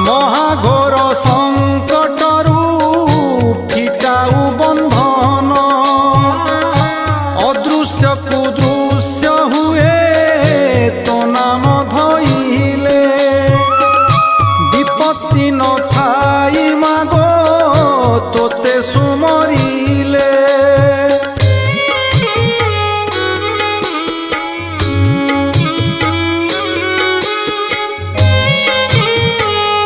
মহাঘোর সংকটরু ফিটাউ বন্ধন অদৃশ্য কুদৃশ্য হুয়ে তো নাম ধইলে বিপত্তি ন